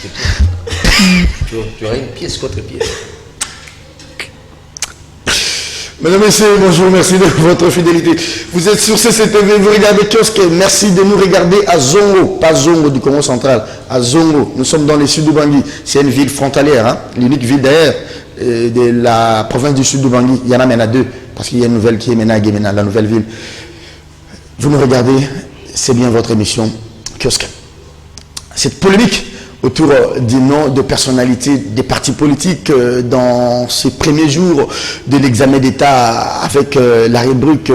tes pieds. Tu auras une pièce contre pièce. Mesdames et messieurs, bonjour, merci de votre fidélité. Vous êtes sur CCTV, vous regardez Kiosque, merci de nous regarder à Zongo, pas Zongo du Congo central, à Zongo. Nous sommes dans le sud du Bangui, c'est une ville frontalière, hein? L'unique ville d'ailleurs de la province du sud du Bangui. Il y en a maintenant deux, parce qu'il y a une nouvelle qui est maintenant la nouvelle ville. Vous nous regardez, c'est bien votre émission Kiosque. Cette polémique autour du nom de personnalités des partis politiques dans ces premiers jours de l'examen d'État avec la rubrique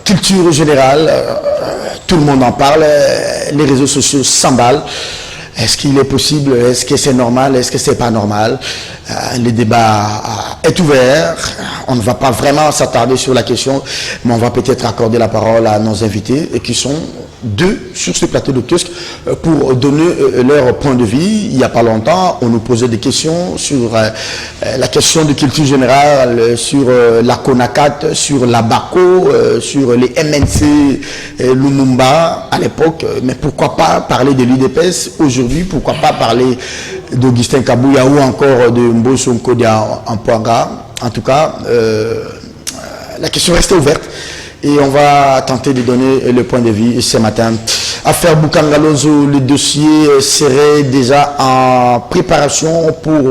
culture générale. Tout le monde en parle, les réseaux sociaux s'emballent. Est-ce qu'il est possible? Est-ce que c'est normal? Est-ce que c'est pas normal? Le débat est ouvert. On ne va pas vraiment s'attarder sur la question, mais on va peut-être accorder la parole à nos invités qui sont deux sur ce plateau de Kiosque pour donner leur point de vue. Il n'y a pas longtemps, on nous posait des questions sur la question de culture générale, sur la CONACAT, sur la BACO, sur les MNC Lumumba à l'époque. Mais pourquoi pas parler de l'UDPS aujourd'hui? Pourquoi pas parler d'Augustin Kabouya ou encore de Mbosso Nkodia en Poaga? En tout cas, la question reste ouverte. Et on va tenter de donner le point de vue ce matin. Affaire Boukangalonzo, le dossier serait déjà en préparation pour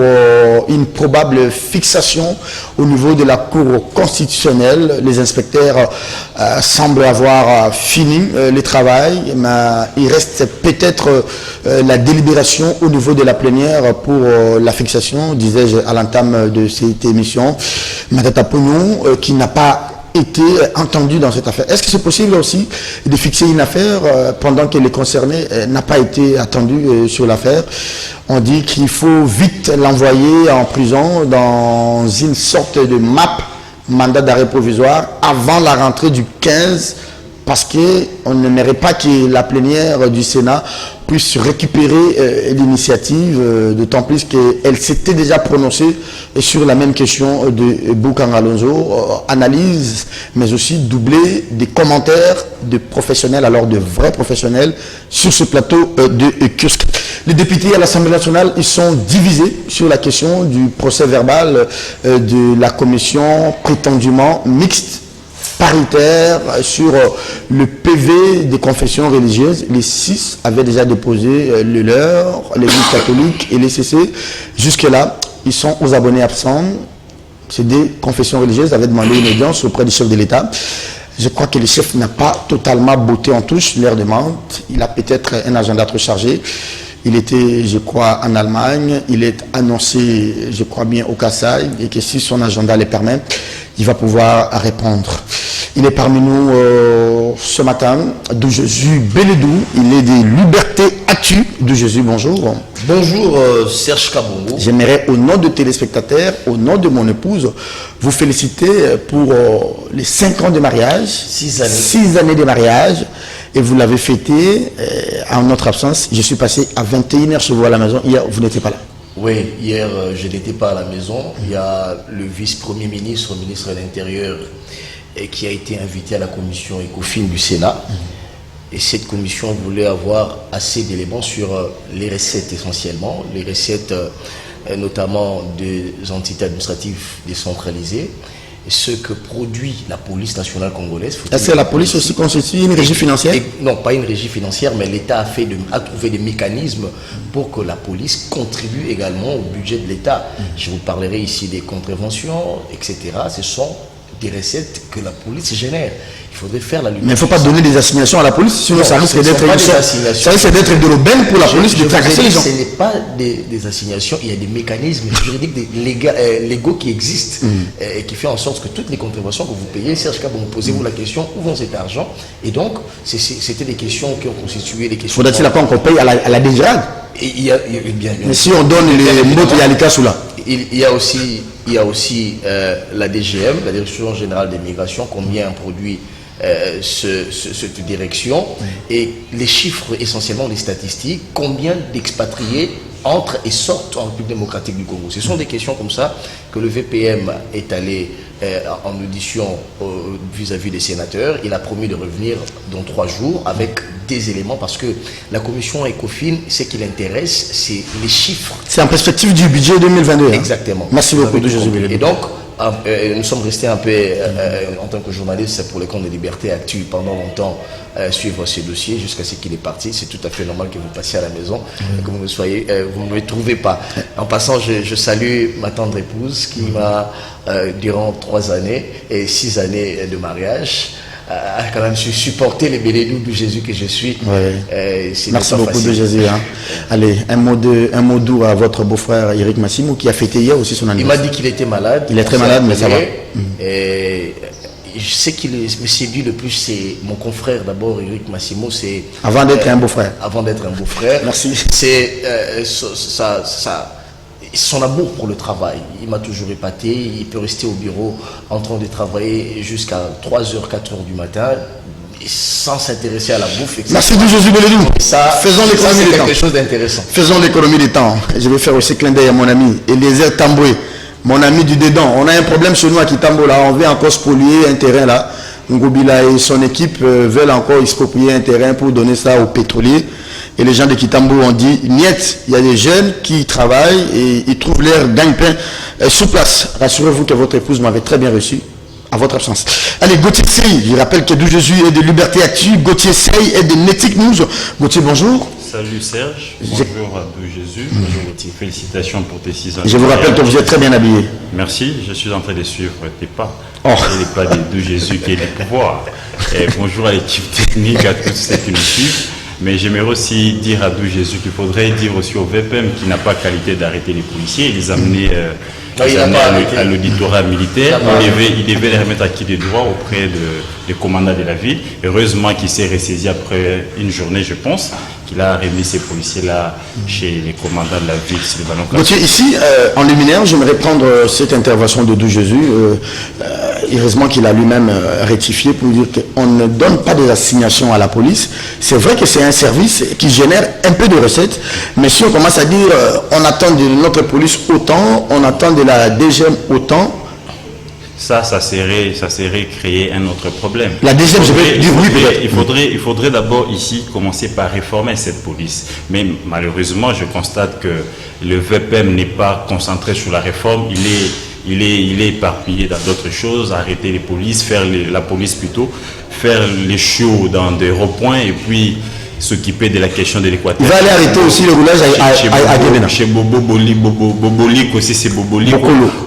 une probable fixation au niveau de la Cour constitutionnelle. Les inspecteurs semblent avoir fini le travail, mais il reste peut-être la délibération au niveau de la plénière pour la fixation, disais-je à l'entame de cette émission. Matata Pognon, qui n'a pas été entendu dans cette affaire. Est-ce que c'est possible aussi de fixer une affaire pendant que le concerné n'a pas été attendu sur l'affaire? On dit qu'il faut vite l'envoyer en prison dans une sorte de mandat d'arrêt provisoire avant la rentrée du 15, parce qu'on n'aimerait pas que la plénière du Sénat puisse récupérer l'initiative, d'autant plus qu'elle s'était déjà prononcée sur la même question de Boukangalonzo, analyse, mais aussi doublée des commentaires de professionnels, alors de vrais professionnels, sur ce plateau de Kiosque. Les députés à l'Assemblée nationale, ils sont divisés sur la question du procès verbal de la commission prétendument mixte, paritaire sur le PV des confessions religieuses. Les 6 avaient déjà déposé le leur, l'Église catholique et les CC. Jusque-là, ils sont aux abonnés absents. Ces deux confessions religieuses avaient demandé une audience auprès du chef de l'État. Je crois que le chef n'a pas totalement botté en touche leur demande. Il a peut-être un agenda trop chargé. Il était, je crois, en Allemagne. Il est annoncé, je crois bien, au Kassai, et que si son agenda le permet, il va pouvoir répondre. Il est parmi nous ce matin, de Jésus Beledou. Il est des Libertés Actu de Jésus. Bonjour. Bonjour Serge Kabongo. J'aimerais, au nom de téléspectateurs, au nom de mon épouse, vous féliciter pour les 5 ans de mariage. 6 années. 6 années de mariage. Et vous l'avez fêté en notre absence. Je suis passé à 21h chez vous à la maison. Hier, vous n'étiez pas là. Oui, hier, je n'étais pas à la maison. Il y a le vice-premier ministre, ministre de l'Intérieur, qui a été invité à la commission ECOFIN du Sénat. Et cette commission voulait avoir assez d'éléments sur les recettes essentiellement, les recettes notamment des entités administratives décentralisées, et ce que produit la police nationale congolaise. Est-ce que la police aussi constitue une régie financière? Non, pas une régie financière, mais l'État a trouvé des mécanismes pour que la police contribue également au budget de l'État. Je vous parlerai ici des contraventions, etc. Ce sont des recettes que la police génère. Il faudrait faire la lumière. Mais il ne faut pas donner des assignations à la police, sinon ça risque d'être de l'aubaine pour la police de tracasser les gens. Ce n'est pas des assignations, il y a des mécanismes juridiques légaux qui existent et qui font en sorte que toutes les contraventions que vous payez, Serge Kabon, posez-vous la question, où vont cet argent? Et donc, c'était des questions qui ont constitué des questions. Faudrait-il pas qu'on paye à la DGRAD? Mais si on donne les mots de Yalika sous là. Il y a aussi la DGM, la Direction Générale des Migrations, combien produit cette direction, et les chiffres, essentiellement les statistiques, combien d'expatriés entrent et sortent en République démocratique du Congo. Ce sont des questions comme ça que le VPM est allé en audition vis-à-vis des sénateurs. Il a promis de revenir dans 3 jours avec des éléments parce que la commission ECOFIN, ce qui l'intéresse, c'est les chiffres. C'est en perspective du budget 2022. Exactement. Hein? Merci beaucoup de Jésus. Et donc, nous sommes restés un peu, en tant que journaliste, pour le compte de Liberté Actu pendant longtemps, suivre ces dossiers jusqu'à ce qu'il est parti. C'est tout à fait normal que vous passiez à la maison, que vous ne me trouvez pas. En passant, je salue ma tendre épouse qui m'a, durant 3 années et 6 années de mariage, a quand même supporté les bénédictions de Jésus que je suis. Merci beaucoup facile. De Jésus. Hein. Allez, un mot doux à votre beau-frère Eric Massimo qui a fêté hier aussi son anniversaire. Il m'a dit qu'il était malade. Il est très malade, mais ça va. Et je sais qu'il me séduit le plus, c'est mon confrère d'abord, Eric Massimo. C'est avant d'être un beau-frère. Avant d'être un beau-frère. Merci. C'est son amour pour le travail. Il m'a toujours épaté. Il peut rester au bureau en train de travailler jusqu'à 3h, 4h du matin sans s'intéresser à la bouffe. Etc. Merci de Jésus Bélédou. Faisons l'économie du temps. Quelque chose d'intéressant. Faisons l'économie du temps. Je vais faire aussi clin d'œil à mon ami Eliezer Tamboué, mon ami du dedans. On a un problème chez nous à Kitambo là. On vient encore spolier un terrain là. Ngobila et son équipe veulent encore exproprier un terrain pour donner ça aux pétroliers. Et les gens de Kitambo ont dit, niet, il y a des jeunes qui travaillent et ils trouvent l'air gagne-pain sur place. Rassurez-vous que votre épouse m'avait très bien reçu à votre absence. Allez, Gauthier Sey, je rappelle que d'où Jésus est de Liberté Actu. Gauthier Sey est de Netic News. Gauthier, bonjour. Salut Serge, bonjour à D'où Jésus. Bonjour Gauthier, félicitations pour tes 6 ans. Je vous rappelle que vous êtes très bien habillé. Merci, je suis en train de suivre tes pas. Oh. Et les pas de D'où Jésus qui est le pouvoir. Et bonjour à l'équipe technique, à tous ceux qui nous suivent. Mais j'aimerais aussi dire à D'où Jésus qu'il faudrait dire aussi au VPM qui n'a pas qualité d'arrêter les policiers et les amener à l'auditorat militaire. Il devait les remettre à qui de droit auprès des commandants de la ville. Heureusement qu'il s'est ressaisi après une journée, je pense, qu'il a remis ces policiers-là chez les commandants de la ville. Gauthier, ici, en luminaire, j'aimerais prendre cette intervention de D'où Jésus. Heureusement qu'il a lui-même rectifié pour dire qu'on ne donne pas des assignations à la police. C'est vrai que c'est un service qui génère un peu de recettes, mais si on commence à dire on attend de notre police autant, on attend de la DGM autant, ça serait créer un autre problème. La DGM, je vais dire oui peut-être. Il faudrait d'abord ici commencer par réformer cette police. Mais malheureusement, je constate que le VPM n'est pas concentré sur la réforme. Il est éparpillé dans d'autres choses, arrêter les polices, la police plutôt, faire les shows dans des ronds-points et puis s'occuper de la question de l'Équateur. Il va aller arrêter aussi le roulage à Guémena. Chez Bobolik aussi, c'est Bobolik.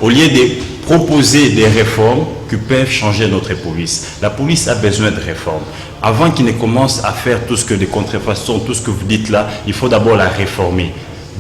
Au lieu de proposer des réformes qui peuvent changer notre police. La police a besoin de réformes. Avant qu'il ne commence à faire tout ce que des contrefaçons, tout ce que vous dites là, il faut d'abord la réformer.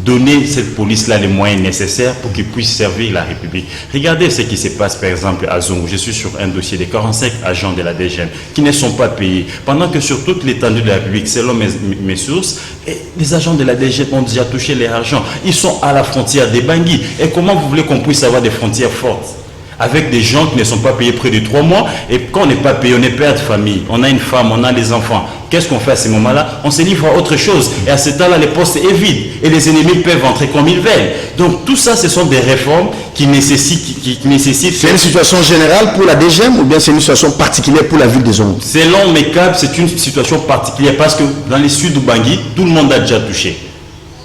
Donner cette police-là les moyens nécessaires pour qu'ils puissent servir la République. Regardez ce qui se passe par exemple à Zongo. Je suis sur un dossier de 45 agents de la DGM qui ne sont pas payés. Pendant que sur toute l'étendue de la République, selon mes sources, les agents de la DGM ont déjà touché leur argent. Ils sont à la frontière des Bangui. Et comment vous voulez qu'on puisse avoir des frontières fortes avec des gens qui ne sont pas payés près de 3 mois, et quand on n'est pas payé, on est père de famille, on a une femme, on a des enfants. Qu'est-ce qu'on fait à ces moments-là? On se livre à autre chose. Et à ce temps-là, les postes est vide. Et les ennemis peuvent entrer comme ils veulent. Donc tout ça, ce sont des réformes qui nécessitent... C'est une situation générale pour la DGM ou bien c'est une situation particulière pour la ville des Zongo? Selon mes cas, c'est une situation particulière parce que dans les sud du Bangui, tout le monde a déjà touché.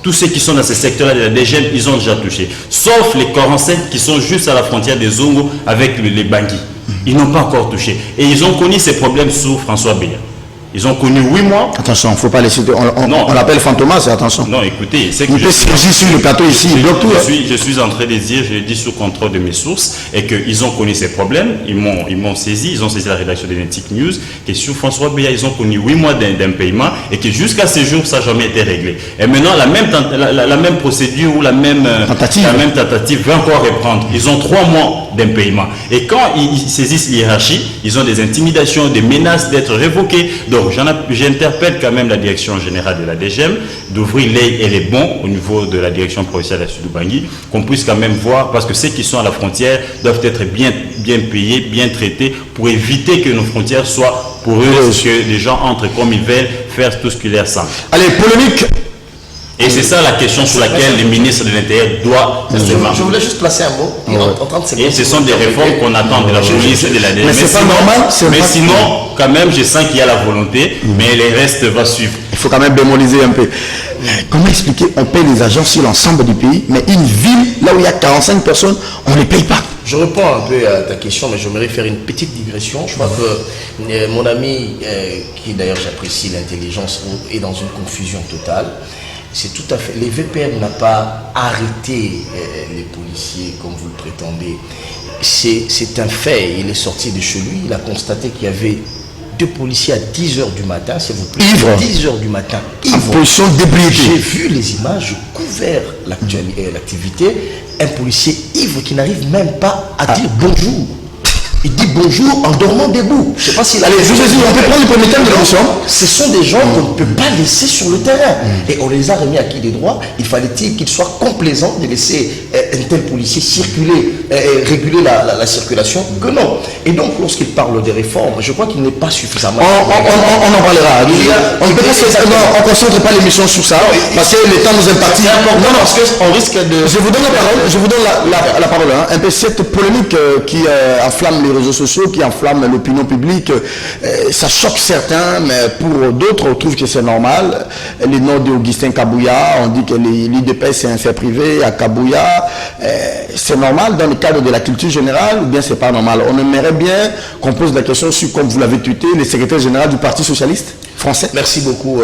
Tous ceux qui sont dans ce secteur-là de la DGM, ils ont déjà touché. Sauf les 47 qui sont juste à la frontière des Zongo avec les Bangui. Ils n'ont pas encore touché. Et ils ont connu ces problèmes sous François Beya. Ils ont connu 8 mois. Attention, il ne faut pas laisser... On l'appelle Fantomas, attention. Non, écoutez, c'est que je suis sur le plateau ici. Je suis en train de dire, je le dis sous contrôle de mes sources, et qu'ils ont connu ces problèmes, ils m'ont saisi, ils ont saisi la rédaction de Netic News, que sur François Beya, ils ont connu 8 mois d'un paiement, et que jusqu'à ce jour, ça n'a jamais été réglé. Et maintenant, la même procédure ou la même tentative va encore reprendre. Ils ont 3 mois d'un paiement. Et quand ils saisissent l'hiérarchie, ils ont des intimidations, des menaces d'être révoqués. Donc, j'interpelle quand même la direction générale de la DGM d'ouvrir l'œil et les bons au niveau de la direction provinciale de la Sud-Bangui, qu'on puisse quand même voir, parce que ceux qui sont à la frontière doivent être bien payés, bien traités, pour éviter que nos frontières soient poreuses, que les gens entrent comme ils veulent, faire tout ce qui leur semble. Allez, polémique Et c'est ça la question sur laquelle le ministre de l'Intérieur doit se marquer. Je voulais juste placer un mot. En 30 secondes, et ce sont des réformes qu'on attend de la police et de la DG. Mais c'est pas normal. Mais sinon, quand même, je sens qu'il y a la volonté, mais les restes vont suivre. Il faut quand même bémoliser un peu. Comment expliquer, on paye les agents sur l'ensemble du pays, mais une ville, là où il y a 45 personnes, on ne les paye pas. Je réponds un peu à ta question, mais j'aimerais faire une petite digression. Je crois que mon ami, qui d'ailleurs j'apprécie l'intelligence, est dans une confusion totale. C'est tout à fait. Les VPN n'a pas arrêté les policiers comme vous le prétendez. C'est un fait. Il est sorti de chez lui. Il a constaté qu'il y avait 2 policiers à 10h du matin, s'il vous plaît. Ivre. 10h du matin. En position d'ébriété. J'ai vu les images, j'ai couvert l'activité. Un policier ivre qui n'arrive même pas à dire bonjour. Il dit bonjour en dormant debout. Je ne sais pas s'il a... Allez, je vous ai dit, on peut prendre le premier thème de l'émission. Ce sont des gens qu'on ne peut pas laisser sur le terrain. Et on les a remis à qui des droits. Il fallait-il qu'il soit complaisant de laisser un tel policier circuler, réguler la circulation? Que non. Et donc, lorsqu'il parle des réformes, je crois qu'il n'est pas suffisamment... On en parlera. On ne concentre pas l'émission sur ça, parce que le temps nous est parti. Non, parce qu'on risque de... Je vous donne la parole, la parole. Un peu cette polémique qui enflamme les réseaux sociaux, qui enflamme l'opinion publique, ça choque certains, mais pour d'autres, on trouve que c'est normal. Les noms d'Augustin Kabouya, on dit que l'IDPS c'est un fait privé à Kabouya. C'est normal dans le cadre de la culture générale ou bien c'est pas normal? On aimerait bien qu'on pose la question sur, comme vous l'avez tweeté, le secrétaire général du Parti Socialiste Français. Merci beaucoup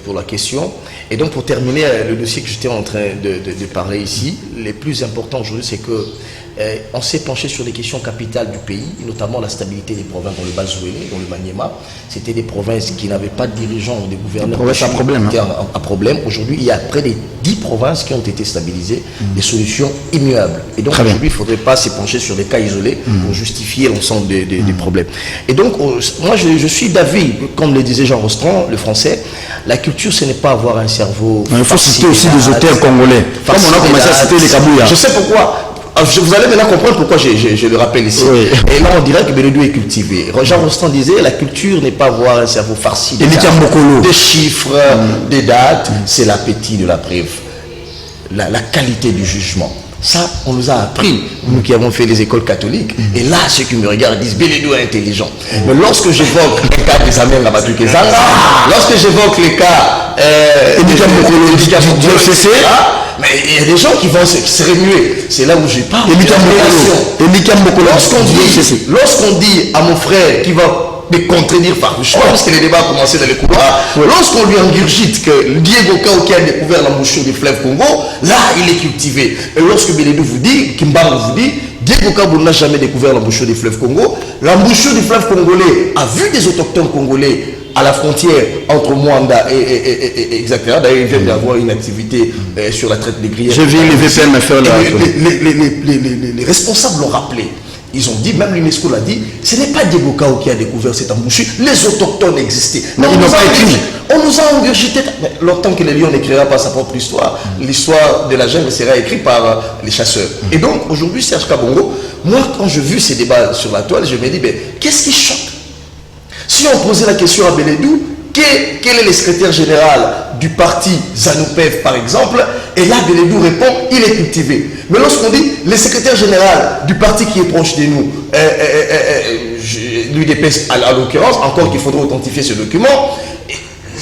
pour la question. Et donc pour terminer le dossier que j'étais en train de parler ici, le plus important aujourd'hui c'est que on s'est penché sur les questions capitales du pays, notamment la stabilité des provinces dans le Bas-Zouélé, dans le Maniema. C'était des provinces qui n'avaient pas de dirigeants ou des gouverneurs à problème. À problème. Aujourd'hui, il y a près de 10 provinces qui ont été stabilisées, des solutions immuables. Et donc aujourd'hui, il ne faudrait pas se pencher sur des cas isolés pour justifier l'ensemble des problèmes. Et donc, moi, je suis d'avis, comme le disait Jean Rostand, le français, la culture, ce n'est pas avoir un cerveau... Il faut citer aussi des auteurs congolais. Comme on a commencé à citer les Kabouya. Je sais pourquoi. Vous allez maintenant comprendre pourquoi je le rappelle ici. Oui. Et là, on dirait que Beledou est cultivé. Jean Rostand disait, la culture n'est pas avoir un cerveau farci des chiffres, des dates, c'est l'appétit de la preuve, la qualité du jugement. Ça, on nous a appris, nous qui avons fait les écoles catholiques. Et là, ceux qui me regardent disent, Beledou est intelligent. Mais lorsque j'évoque les cas des Amens Labatou-Kezanga, lorsque j'évoque les cas du FCC, mais il y a des gens qui vont se remuer. C'est là où je parle. Lorsqu'on dit à mon frère qui va me contredire farouchement, parce que les débats ont commencé dans les couloirs, lorsqu'on lui ingurgite que Diego Kao qui a découvert l'embouchure du fleuve Congo, là il est cultivé. Et lorsque Beledou vous dit, Kimbarou vous dit, Diego Kao n'a jamais découvert l'embouchure du fleuve Congo, l'embouchure du fleuve congolais a vu des autochtones congolais à la frontière entre Mwanda et etc. D'ailleurs, il vient d'avoir une activité sur la traite des grillages. J'ai vu les VPN faire les responsables l'ont rappelé. Ils ont dit, même l'UNESCO l'a dit, ce n'est pas Diego Kao qui a découvert cette embouchure, les autochtones existaient. Mais ils n'ont pas écrit. On nous a ingurgité. Longtemps que le lion n'écrira pas sa propre histoire, l'histoire de la jungle sera écrite par les chasseurs. Et donc, aujourd'hui, Serge Kabongo, moi, quand j'ai vu ces débats sur la toile, je me dis, qu'est-ce qui choque? Si on posait la question à Beledou, quel est le secrétaire général du parti ZANU-PF par exemple, et là Beledou répond, il est cultivé. Mais lorsqu'on dit le secrétaire général du parti qui est proche de nous, l'UDPS à l'occurrence, encore qu'il faudrait authentifier ce document,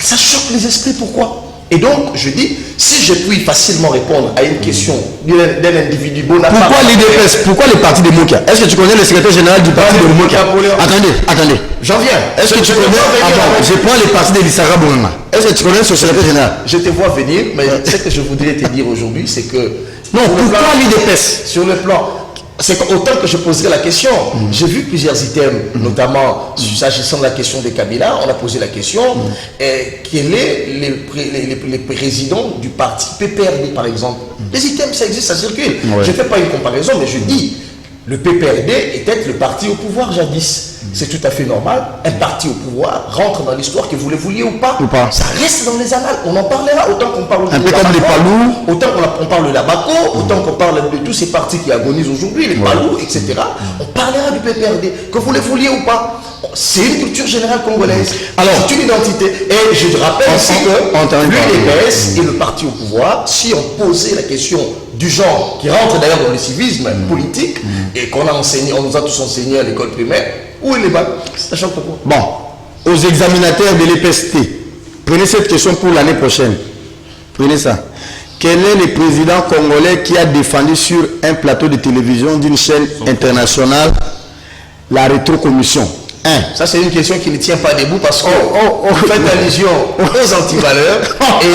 ça choque les esprits, pourquoi? Et donc, je dis, si je puis facilement répondre à une question d'un individu Bonaparte... Pourquoi l'IDPS? Pourquoi le parti de Mokia? Est-ce que tu connais le secrétaire général du parti de Mokia? Attendez. J'en viens. Est-ce que tu connais... Attends, je prends le parti de Lissara Bourama. Est-ce que tu connais ce secrétaire général? Je te vois venir, mais ce que je voudrais te dire aujourd'hui, c'est que... Non, pourquoi l'IDPS? Sur le plan... C'est autant que je poserai la question. J'ai vu plusieurs items, notamment s'agissant de la question des Kabila. On a posé la question quel est les présidents du parti PPRD, par exemple. Les items, ça existe, ça circule. Je ne fais pas une comparaison, mais je dis le PPRD était le parti au pouvoir jadis. c'est tout à fait normal. Un parti au pouvoir rentre dans l'histoire, que vous le vouliez ou pas. Ça reste dans les annales. On en parlera autant qu'on parle un peu comme les Palous. Autant qu'on parle de la Baco, autant qu'on parle de tous ces partis qui agonisent aujourd'hui, les Palous, etc. On parlera du PPRD, que vous le vouliez ou pas. C'est une culture générale congolaise. Alors, c'est une identité. Et je rappelle aussi que l'UDPS et le parti au pouvoir, si on posait la question du genre, qui rentre d'ailleurs dans le civisme politique, et qu'on a enseigné, on nous a tous enseigné à l'école primaire, où est les bacs? Sachant pourquoi. Bon, aux examinateurs de l'EPST, prenez cette question pour l'année prochaine. Prenez ça. Quel est le président congolais qui a défendu sur un plateau de télévision d'une chaîne internationale la rétrocommission? Ça, c'est une question qui ne tient pas debout parce que vous faites allusion aux antivaleurs. Et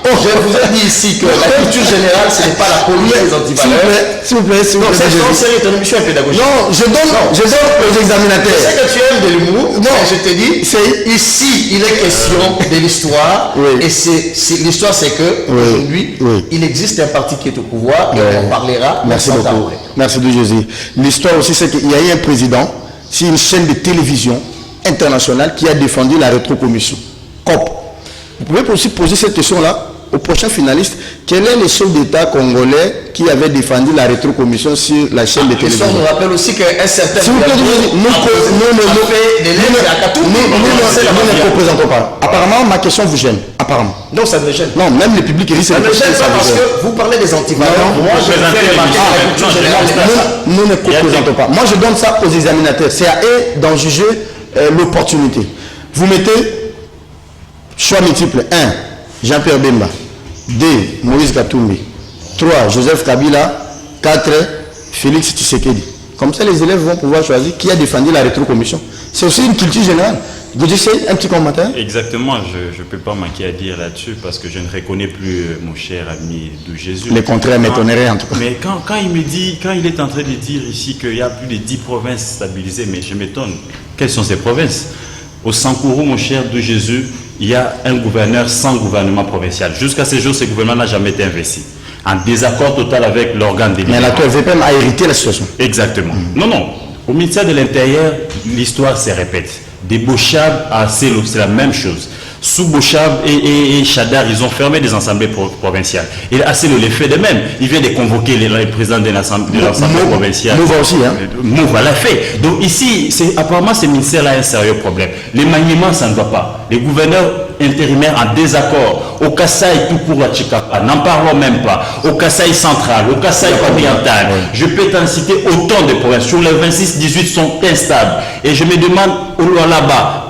je vous ai dit ici que la culture générale, ce n'est pas la police des antivaleurs. S'il vous plaît. Non, c'est ton émission est pédagogique. Non, je donne aux examinateurs. Je sais que tu aimes de l'humour. Non, je te dis, ici, il est question de l'histoire. Et l'histoire, c'est que aujourd'hui, il existe un parti qui est au pouvoir et on en parlera. Merci beaucoup. Merci de Jésus. L'histoire aussi, c'est qu'il y a eu un président. C'est une chaîne de télévision internationale qui a défendu la rétrocommission. COP. Vous pouvez aussi poser cette question-là au prochain finaliste. Quel est le chef d'État congolais qui avait défendu la rétrocommission sur la chaîne de télévision? On nous rappelle aussi qu'un certain... Si vous plaît, nous ne représentons pas. Apparemment, ma question vous gêne. Apparemment. Non, ça ne me gêne. Non, même le public risque de... Ça ne me gêne pas parce que vous parlez des antivaleurs. Moi, je fais remarquer la culture générale. Nous ne représentons pas. Moi, je donne ça aux examinateurs. C'est à eux d'en juger l'opportunité. Vous mettez choix multiple. 1. Jean-Pierre Bemba. 2. Moïse Katumbi. 3. Joseph Kabila. 4. Félix Tshisekedi. Comme ça, les élèves vont pouvoir choisir qui a défendu la rétrocommission. C'est aussi une culture générale. Vous dites un petit commentaire? Exactement, je ne peux pas manquer à dire là-dessus parce que je ne reconnais plus mon cher ami de Jésus. Le contraire m'étonnerait en tout cas. Mais quand il me dit, quand il est en train de dire ici qu'il y a plus de 10 provinces stabilisées, mais je m'étonne. Quelles sont ces provinces? Au Sankourou, mon cher de Jésus, il y a un gouverneur sans gouvernement provincial. Jusqu'à ce jour, ce gouvernement n'a jamais été investi. En désaccord total avec l'organe délibérant. Mais la TVPM a hérité la situation. Exactement. Non. Au ministère de l'Intérieur, l'histoire se répète. Des Bochab à Selo, c'est la même chose. Sous Bochab et Chadar, ils ont fermé des assemblées provinciales. Et à Selo, les fait de même. Il vient de convoquer les présidents de l'assemblée provinciale. Mouva aussi, hein. Mouva l'a fait. Donc ici, apparemment, ce ministère-là a un sérieux problème. Les maniements, ça ne va pas. Les gouverneurs intérimaires en désaccord. Au Kasaï, tout court à Tchikapa, n'en parlons même pas. Au Kasaï central, au Kasaï oriental. Je peux t'en citer autant de provinces. Sur les 26, 18 sont instables. Et je me demande, là-bas,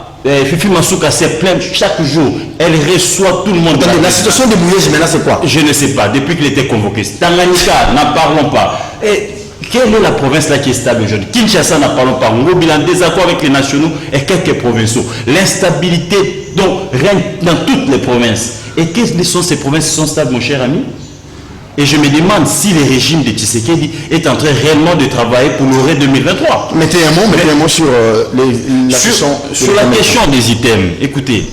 Fifi Masuka s'est plaint chaque jour. Elle reçoit tout le monde. Attendez, la situation de Bouyège maintenant, c'est quoi? Je ne sais pas. Depuis qu'il était convoqué. Tanganyika, n'en parlons pas. Et quelle est la province là qui est stable aujourd'hui? Kinshasa, n'en parlons pas. Ngobi, en désaccord avec les nationaux et quelques provinciaux. L'instabilité donc règne dans toutes les provinces. Et quelles sont ces provinces qui sont stables, mon cher ami? Et je me demande si le régime de Tshisekedi est en train réellement de travailler pour l'ORE 2023. Mettez un mot sur la question des items. Écoutez,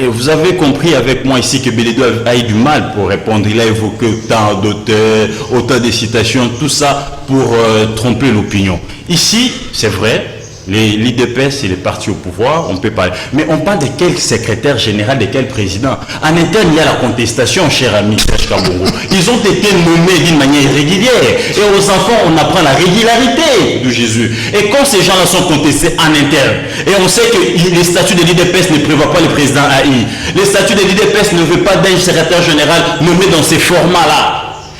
vous avez compris avec moi ici que Bélédo a eu du mal pour répondre. Il a évoqué autant d'auteurs, autant de citations, tout ça pour tromper l'opinion. Ici, c'est vrai, l'IDPS et les partis au pouvoir, on peut parler. Mais on parle de quel secrétaire général, de quel président? En interne, il y a la contestation, cher ami Serge Kabongo. Ils ont été nommés d'une manière irrégulière. Et aux enfants, on apprend la régularité de Jésus. Et quand ces gens-là sont contestés en interne, et on sait que les statuts de l'IDPS ne prévoient pas le président AI. Les statuts de l'IDPS ne veulent pas d'un secrétaire général nommé dans ces formats-là.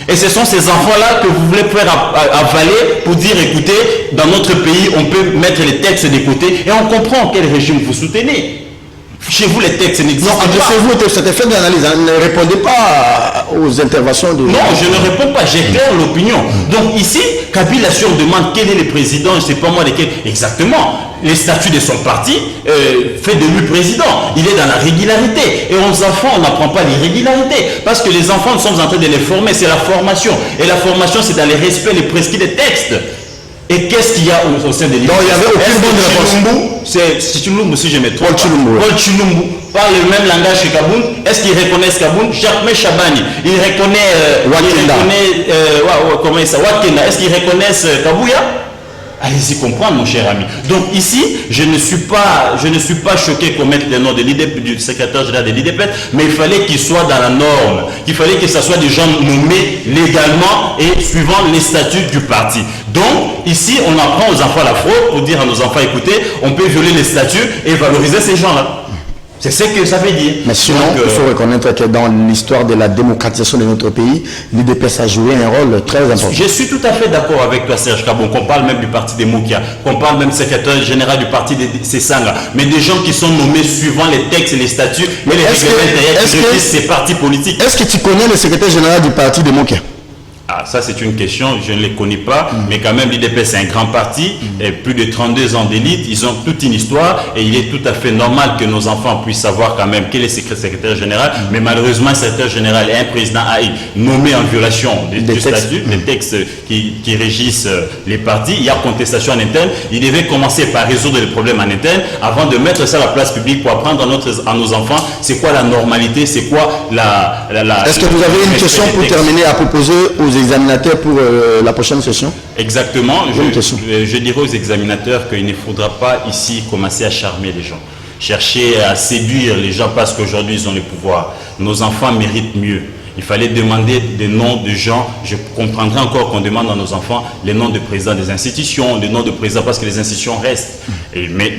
Et ce sont ces enfants-là que vous voulez faire avaler pour dire, écoutez, dans notre pays, on peut mettre les textes de côté et on comprend quel régime vous soutenez. Chez vous, les textes n'existent pas. Adressez-vous, cet effet d'analyse, ne répondez pas aux interventions de... Non, je ne réponds pas, j'éclaire l'opinion. Donc ici, Kabila demande quel est le président, je ne sais pas moi lesquels exactement. Les statuts de son parti fait de lui président. Il est dans la régularité. Et aux enfants, on n'apprend pas l'irrégularité. Parce que les enfants, nous sommes en train de les former, c'est la formation. Et la formation, c'est dans le respect, les prescrits des textes. Et qu'est-ce qu'il y a au sein des livres? Non, il n'y avait aucune bonne réponse. C'est Chilumbu, si je me trompe. Paul Chilumbu parle le même langage que Kaboun. Est-ce qu'il reconnaît Kaboun? Jacques Chabani, il reconnaît Wakenda. Comment ça? Wakenda. Est-ce qu'il reconnaît Kabouya? allez-y comprendre, mon cher ami. Donc ici, je ne suis pas choqué qu'on mette le nom de du secrétaire général de l'IDPS, mais il fallait qu'il soit dans la norme, qu'il fallait que ce soit des gens nommés légalement et suivant les statuts du parti. Donc ici, on apprend aux enfants la fraude pour dire à nos enfants, écoutez, on peut violer les statuts et valoriser ces gens-là. C'est ce que ça veut dire. Mais sinon, il faut reconnaître que dans l'histoire de la démocratisation de notre pays, l'IDPS a joué un rôle très important. Je suis tout à fait d'accord avec toi, Serge Kabon, qu'on parle même du parti des Mokia, qu'on parle même du secrétaire général du parti des Sessanga, mais des gens qui sont nommés suivant les textes et les statuts et les règlements intérieurs qui régissent ces partis politiques. Est-ce que tu connais le secrétaire général du parti des Mokia? Ah, ça c'est une question, je ne les connais pas, mais quand même l'IDPS c'est un grand parti, et plus de 32 ans d'élite, ils ont toute une histoire, et il est tout à fait normal que nos enfants puissent savoir quand même quel est le secrétaire général, mais malheureusement le secrétaire général et un président AI nommé en violation des statuts, des textes qui régissent les partis, il y a contestation en interne, il devait commencer par résoudre les problèmes en interne, avant de mettre ça à la place publique pour apprendre à nos enfants c'est quoi la normalité, c'est quoi la... Est-ce que vous avez une question pour terminer à proposer aux examinateurs pour la prochaine session? Exactement. Je dirais aux examinateurs qu'il ne faudra pas ici commencer à charmer les gens. Chercher à séduire les gens parce qu'aujourd'hui ils ont le pouvoir. Nos enfants méritent mieux. Il fallait demander des noms de gens. Je comprendrais encore qu'on demande à nos enfants les noms de présidents des institutions, les noms de présidents parce que les institutions restent. Mais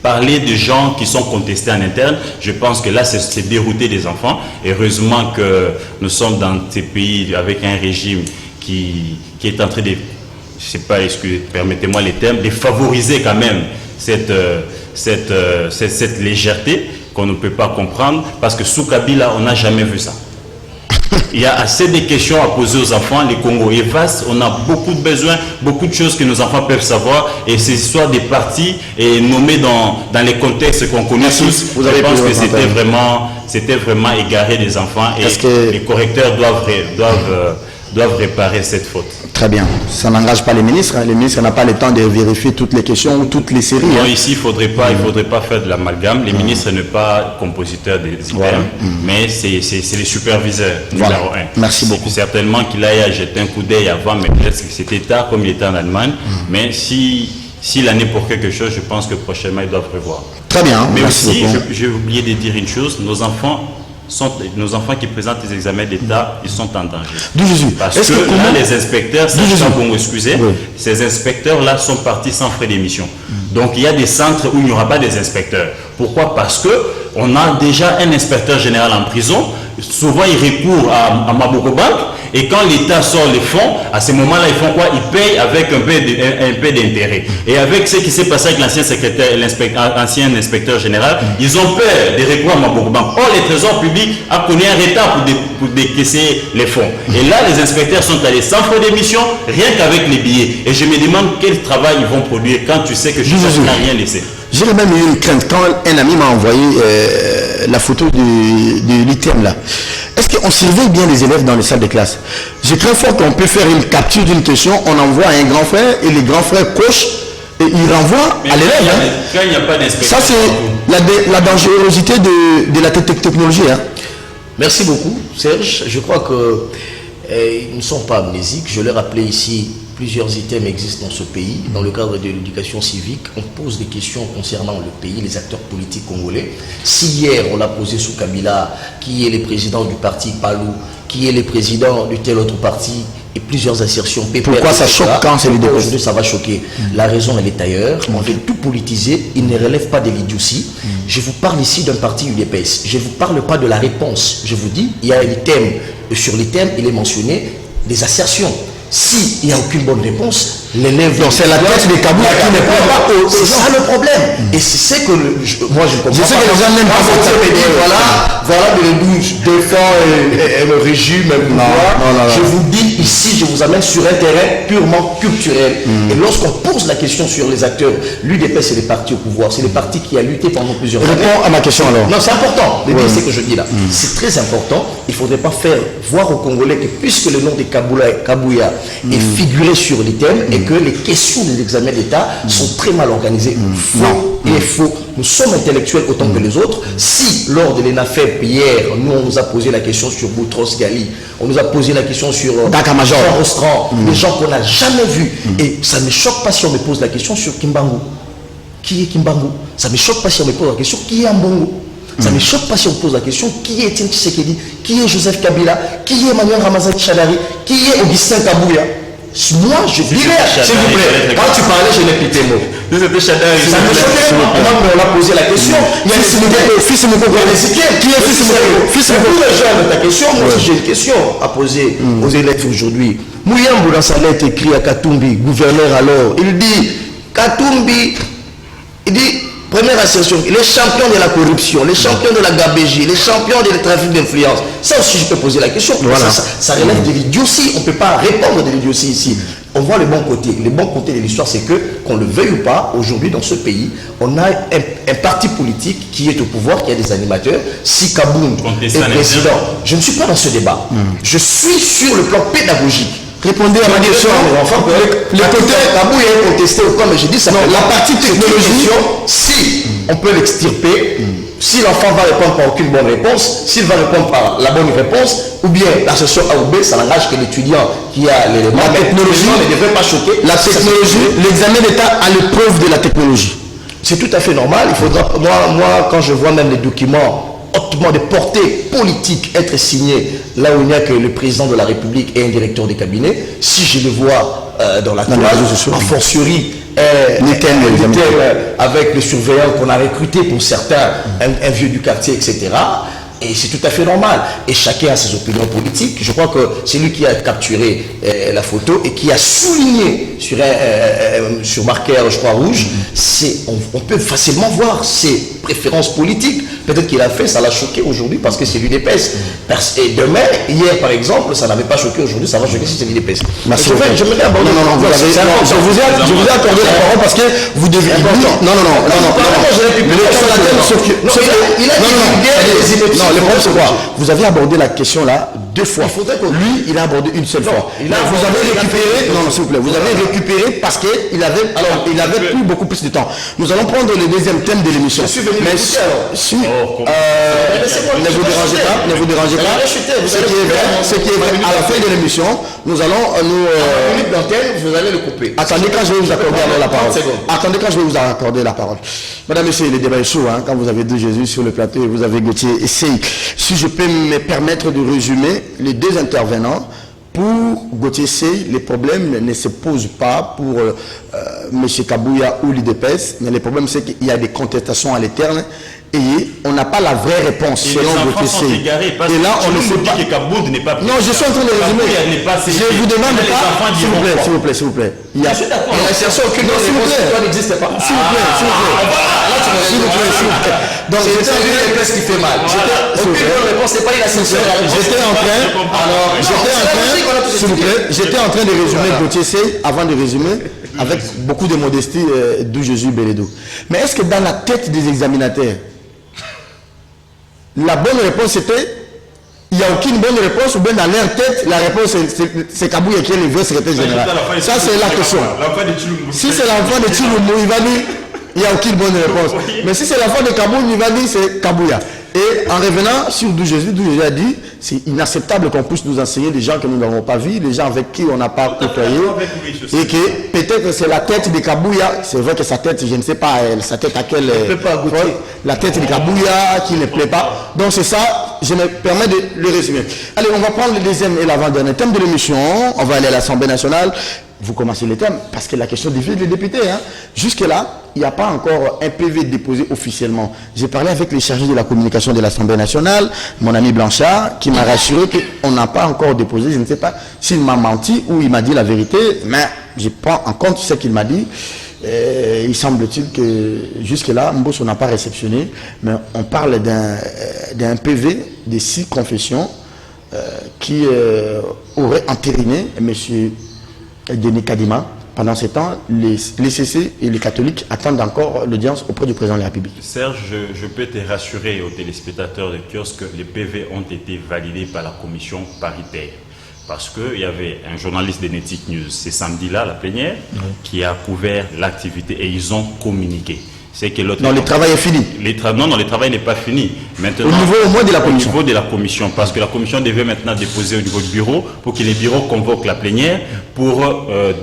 parler de gens qui sont contestés en interne, je pense que là, c'est dérouter des enfants. Heureusement que nous sommes dans ces pays avec un régime qui est en train de, je sais pas, permettez-moi les termes, de favoriser quand même cette légèreté qu'on ne peut pas comprendre, parce que sous Kabila, on n'a jamais vu ça. Il y a assez de questions à poser aux enfants. Le Congo est vaste, on a beaucoup de besoins, beaucoup de choses que nos enfants peuvent savoir. Et ces histoires des partis et nommés dans les contextes qu'on connaît tous, je pense que c'était vraiment égaré des enfants. Et les correcteurs doivent réparer cette faute. Très bien. Ça n'engage pas les ministres. Les ministres n'ont pas le temps de vérifier toutes les questions ou toutes les séries. Non, ici, il ne faudrait pas faire de l'amalgame. Les ministres ne sont pas compositeurs des IPM, mais c'est les superviseurs numéro 1. Merci beaucoup. Certainement qu'il a jeté un coup d'œil avant, mais peut-être que c'était tard comme il était en Allemagne. Mais s'il en est pour quelque chose, je pense que prochainement, ils doivent prévoir. Très bien. Mais aussi, j'ai oublié de dire une chose, nos enfants qui présentent les examens d'État, ils sont en danger. Parce que là, les inspecteurs, ces inspecteurs-là sont partis sans frais d'émission. Donc, il y a des centres où il n'y aura pas des inspecteurs. Pourquoi? Parce qu'on a déjà un inspecteur général en prison. Souvent, il recourt à Maboko Bank. Et quand l'État sort les fonds, à ce moment-là, ils font quoi? Ils payent avec un peu d'intérêt. Et avec ce qui s'est passé avec l'ancien inspecteur général, ils ont peur de recourir à Maboko Bank. Or, le Trésor public a connu un retard pour décaisser les fonds. Et là, les inspecteurs sont allés sans frais d'émission, rien qu'avec les billets. Et je me demande quel travail ils vont produire quand tu sais que je n'ai rien laissé. J'ai même eu une crainte quand un ami m'a envoyé la photo de l'ITEM là. Est-ce qu'on surveille bien les élèves dans les salles de classe? Je crains fort qu'on peut faire une capture d'une question, on envoie à un grand frère et les grands frères coachent et ils renvoient à l'élève. Quand il n'y a pas d'inspecteur. Ça c'est la dangerosité de la technologie. Merci beaucoup, Serge. Je crois que ils ne sont pas amnésiques. Je l'ai rappelé ici. Plusieurs items existent dans ce pays. Dans le cadre de l'éducation civique, on pose des questions concernant le pays, les acteurs politiques congolais. Si hier, on l'a posé sous Kabila, qui est le président du parti Palou, qui est le président de tel autre parti, et plusieurs assertions. Pourquoi ça choque quand c'est l'idée? Aujourd'hui, ça va choquer. La raison, elle est ailleurs. On veut tout politiser. Il ne relève pas de l'idiotie. Je vous parle ici d'un parti UDPS. Je ne vous parle pas de la réponse. Je vous dis, il y a un thème. Sur les thèmes, il est mentionné des assertions. S'il n'y a aucune bonne réponse, l'élève... Donc c'est la tête des Kaboul qui ne prend pas... C'est ça le problème. Et c'est que moi je comprends. Je sais que les gens n'aiment pas ça. Voilà de l'ébouche, défend le régime, je vous dis ici, je vous amène sur un terrain purement culturel. Et lorsqu'on pose la question sur les acteurs, l'UDP c'est les partis au pouvoir, c'est les partis qui a lutté pendant plusieurs années. Réponds à ma question alors. Non, c'est important de dire ce que je dis là. C'est très important. Il ne faudrait pas faire voir aux Congolais que puisque le nom de Kabouya est figuré sur les thèmes et que les questions des examens d'État sont très mal organisées. Il est faux. Nous sommes intellectuels autant que les autres. Si, lors de l'ENAFEP, hier, nous, on nous a posé la question sur Boutros Ghali, on nous a posé la question sur Daka Major, Jean Rostran, des gens qu'on n'a jamais vus. Et ça ne me choque pas si on me pose la question sur Kimbangu. Qui est Kimbangu? Ça ne me choque pas si on me pose la question qui est Ambongo. Ça ne me choque pas si on pose la question qui est Étienne Tshisekedi, qui est Joseph Kabila, qui est Emmanuel Ramazani Chadari, qui est Augustin Kabouya. Moi, je dirais, s'il vous plaît, quand tu parlais, je n'ai plus tes mots. Ça me choquait, on a posé la question. Il y a fils de Moko. Qui est fils de Moko? Pour les gens de ta question, moi j'ai une question à poser aux élèves aujourd'hui. Mouyambo, dans sa lettre écrite à Katumbi, gouverneur alors, il dit, Katumbi, il dit, première assertion, les champions de la corruption, les champions de la gabégie, les champions du trafic d'influence. Ça aussi, je peux poser la question. Voilà. Ça relève de l'idiotie. On ne peut pas répondre de l'idiotie ici. On voit le bon côté. Le bon côté de l'histoire, c'est que, qu'on le veuille ou pas, aujourd'hui, dans ce pays, on a un parti politique qui est au pouvoir, qui a des animateurs. Si Kaboun est président, je ne suis pas dans ce débat. Je suis sur le plan pédagogique. Répondez à ma question. Le côté Kabou est contesté ou quoi, mais je dis ça. Non, la partie technologie, si on peut l'extirper, si l'enfant va répondre par aucune bonne réponse, s'il va répondre par la bonne réponse, ou bien la session A ou B, ça n'engage que l'étudiant qui a l'élément. La technologie ne devrait pas choquer. La technologie, l'examen d'État à l'épreuve de la technologie. C'est tout à fait normal. Il faudra, moi, quand je vois même les documents hautement de portée politique être signé là où il n'y a que le président de la République et un directeur de cabinet, si je le vois dans la toile, a fortiori avec le surveillant qu'on a recruté pour certains, un vieux du quartier, etc. Et c'est tout à fait normal. Et chacun a ses opinions politiques. Je crois que c'est lui qui a capturé la photo et qui a souligné sur marqueur, je crois, rouge. On peut facilement voir ses préférences politiques. Peut-être qu'il a fait, ça l'a choqué aujourd'hui parce que c'est l'UDPS. Et demain, hier par exemple, ça n'avait pas choqué, aujourd'hui ça va choquer si c'est l'UDPS. Merci. Je me l'ai abordé. Non, je vous ai accordé la parole parce que vous devez... Non, le problème c'est quoi? Vous avez abordé la question là 2 fois. Lui, il a abordé une seule fois. Vous avez récupéré, non, s'il vous plaît, vous avez récupéré parce qu'il avait plus beaucoup plus de temps. Nous allons prendre le deuxième thème de l'émission. Mais si, ne vous dérangez pas, ce qui est vrai, à la fin de l'émission, nous allons vous allez le couper. Attendez quand je vais vous accorder la parole. Attendez quand je vais vous accorder la parole. Madame, Monsieur, le débat est chaud, hein, quand vous avez deux Jésus sur le plateau et vous avez Gauthier. Essayez. Si je peux me permettre de résumer les deux intervenants, pour Gauthier Sey, les problèmes ne se posent pas pour M. Kabouya ou l'IDPS, mais le problème c'est qu'il y a des contestations à l'interne et on n'a pas la vraie réponse selon Gauthier Sey. Et là, on ne sait pas. Non, je suis en train de résumer. Je vous demande pas. S'il vous plaît. Il y a l'assertion aucune n'existe pas. S'il vous plaît. Donc, c'est un qui fait mal. J'étais en train de résumer Gauthier Sey avant de résumer avec beaucoup de modestie d'où Jésus Bélédou. Mais est-ce que dans la tête des examinateurs, la bonne réponse était, il n'y a aucune bonne réponse, ou bien dans leur tête, la réponse c'est Kabouya qui est le vrai secrétaire général. Ça c'est la question. Si c'est l'enfant de Tchiloumou, il va dire, il n'y a aucune bonne réponse. Mais si c'est l'enfant de Kaboul, il va dire c'est Kabouya. Et en revenant sur d'où Jésus a dit, c'est inacceptable qu'on puisse nous enseigner des gens que nous n'avons pas vus, des gens avec qui on n'a pas côtoyé, et que peut-être c'est la tête de Kabouya, c'est vrai que sa tête, je ne sais pas, sa tête à quelle... La tête de Kabouya qui ne plaît pas. Donc c'est ça, je me permets de le résumer. Allez, on va prendre le deuxième et l'avant-dernier thème de l'émission, on va aller à l'Assemblée nationale. Vous commencez les thèmes, parce que la question divise les députés. Hein. Jusque-là, il n'y a pas encore un PV déposé officiellement. J'ai parlé avec les chargés de la communication de l'Assemblée nationale, mon ami Blanchard, qui m'a rassuré qu'on n'a pas encore déposé. Je ne sais pas s'il m'a menti ou il m'a dit la vérité, mais je prends en compte ce qu'il m'a dit. Il semble-t-il que jusque-là, Mbosso n'a pas réceptionné, mais on parle d'un PV de 6 confessions qui aurait entériné M. Denis Kadima. Pendant ce temps, les CC et les catholiques attendent encore l'audience auprès du président de la République. Serge, je peux te rassurer aux téléspectateurs de kiosque que les PV ont été validés par la commission paritaire. Parce qu'il y avait un journaliste de Netic News, c'est samedi-là, la plénière, qui a couvert l'activité et ils ont communiqué. c'est que l'autre... Non, le travail est fini. Non, le travail n'est pas fini. Maintenant, au niveau au moins de la commission. Au niveau de la commission, parce que la commission devait maintenant déposer au niveau du bureau pour que les bureaux convoquent la plénière pour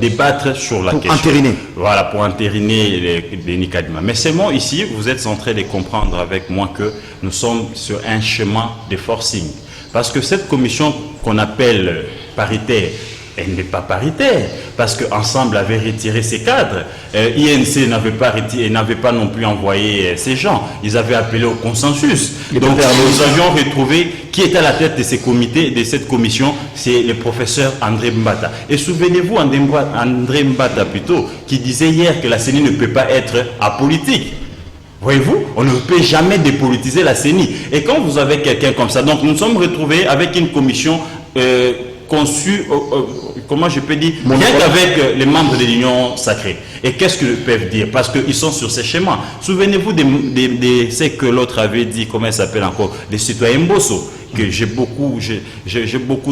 débattre sur la question. Entériner. Voilà, pour entériner les Nikadima. Mais seulement ici, vous êtes en train de comprendre avec moi que nous sommes sur un chemin de forcing. Parce que cette commission qu'on appelle paritaire, elle n'est pas paritaire, parce qu'Ensemble avait retiré ses cadres. INC n'avait pas non plus envoyé ces gens. Ils avaient appelé au consensus. Donc nous avions retrouvé qui était à la tête de ces comités, de cette commission, c'est le professeur André Mbata. Et souvenez-vous, André Mbata plutôt, qui disait hier que la CENI ne peut pas être apolitique. Voyez-vous, on ne peut jamais dépolitiser la CENI. Et quand vous avez quelqu'un comme ça, donc nous nous sommes retrouvés avec une commission conçue, comment je peux dire, rien qu'avec les membres de l'Union sacrée. Et qu'est-ce qu'ils peuvent dire? Parce qu'ils sont sur ces schémas. Souvenez-vous de ce que l'autre avait dit, comment il s'appelle encore, les citoyens Mbosso, que j'ai beaucoup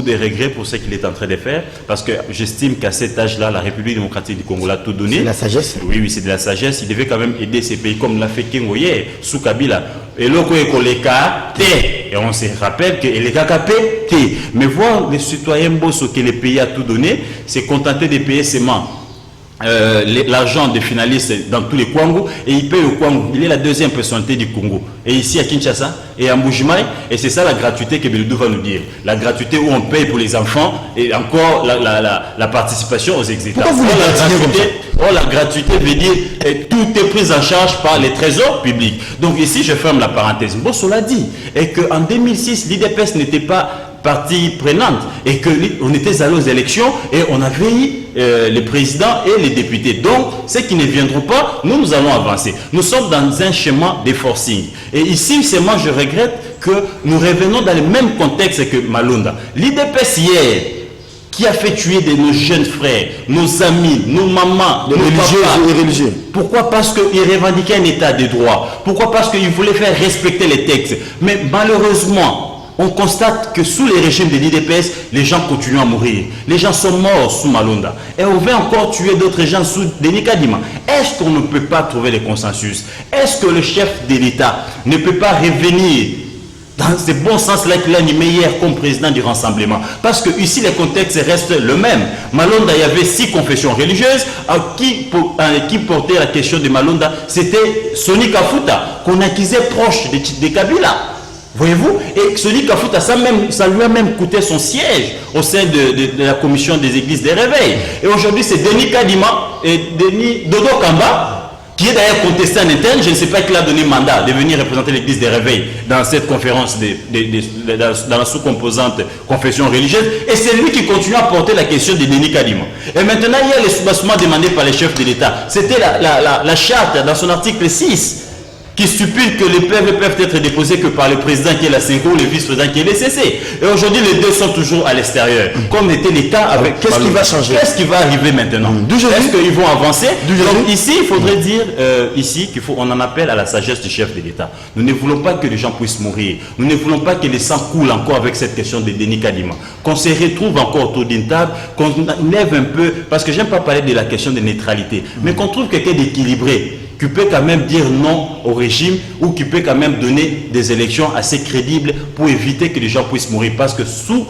de regrets pour ce qu'il est en train de faire, parce que j'estime qu'à cet âge-là, la République démocratique du Congo l'a tout donné. C'est la sagesse. Oui, c'est de la sagesse. Il devait quand même aider ces pays comme l'a fait Kengo hier, sous Kabila. Et là, et on se rappelle que les KKP, mais voir les citoyens Mbosso que les pays a tout donné, c'est contenter de payer seulement l'argent des finalistes dans tous les Kwango, et il paye au Kwango. Il est la deuxième personnalité du Congo. Et ici à Kinshasa et à Mbujimaï, et c'est ça la gratuité que Beludou va nous dire. La gratuité où on paye pour les enfants et encore la participation aux exécutifs. La gratuité veut dire tout est pris en charge par les trésors publics. Donc ici je ferme la parenthèse. Mbosso l'a dit. Et qu'en 2006, l'IDPS n'était pas partie prenante et qu'on était allé aux élections et on avait eu les présidents et les députés. Donc, ceux qui ne viendront pas, nous allons avancer. Nous sommes dans un schéma de forcing. Et ici, c'est moi, je regrette que nous revenons dans le même contexte que Malonda. L'IDPS hier, qui a fait tuer nos jeunes frères, nos amis, nos mamans, nos religieux. Pourquoi? Parce qu'ils revendiquaient un état de droit. Pourquoi? Parce qu'ils voulaient faire respecter les textes. Mais malheureusement, on constate que sous les régimes de l'IDPS, les gens continuent à mourir. Les gens sont morts sous Malonda. Et on va encore tuer d'autres gens sous Denis Kadima. Est-ce qu'on ne peut pas trouver le consensus? Est-ce que le chef de l'État ne peut pas revenir dans ce bon sens-là qu'il a animé hier comme président du Rassemblement? Parce que ici, le contexte reste le même. Malonda, il y avait 6 confessions religieuses. Qui portait la question de Malonda? C'était Soni Kafuta, qu'on accusait proche de Kabila. Voyez-vous? Et Soni Kafuta, ça lui a même coûté son siège au sein de la commission des églises des réveils. Et aujourd'hui, c'est Denis Kadima et Denis Dodo Kamba, qui est d'ailleurs contesté en interne. Je ne sais pas qui l'a donné mandat de venir représenter l'église des réveils dans cette conférence dans la sous-composante confession religieuse. Et c'est lui qui continue à porter la question de Denis Kadima. Et maintenant, il y a les soubassements demandés par les chefs de l'État. C'était la charte dans son article 6. Qui stipule que les PV peuvent être déposés que par le président qui est la Senko ou le vice-président qui est le CC. Et aujourd'hui, les deux sont toujours à l'extérieur. Comme était le cas avec... Qu'est-ce qui va changer? Qu'est-ce qui va arriver maintenant? Est-ce qu'ils vont avancer? Donc ici, il faudrait dire qu'on en appelle à la sagesse du chef de l'État. Nous ne voulons pas que les gens puissent mourir. Nous ne voulons pas que les sang coulent encore avec cette question de Denis Kadima. Qu'on se retrouve encore autour d'une table, qu'on lève un peu, parce que j'aime pas parler de la question de neutralité, mais qu'on trouve quelqu'un d'équilibré, qui peut quand même dire non au régime ou qui peut quand même donner des élections assez crédibles pour éviter que les gens puissent mourir. Parce que sous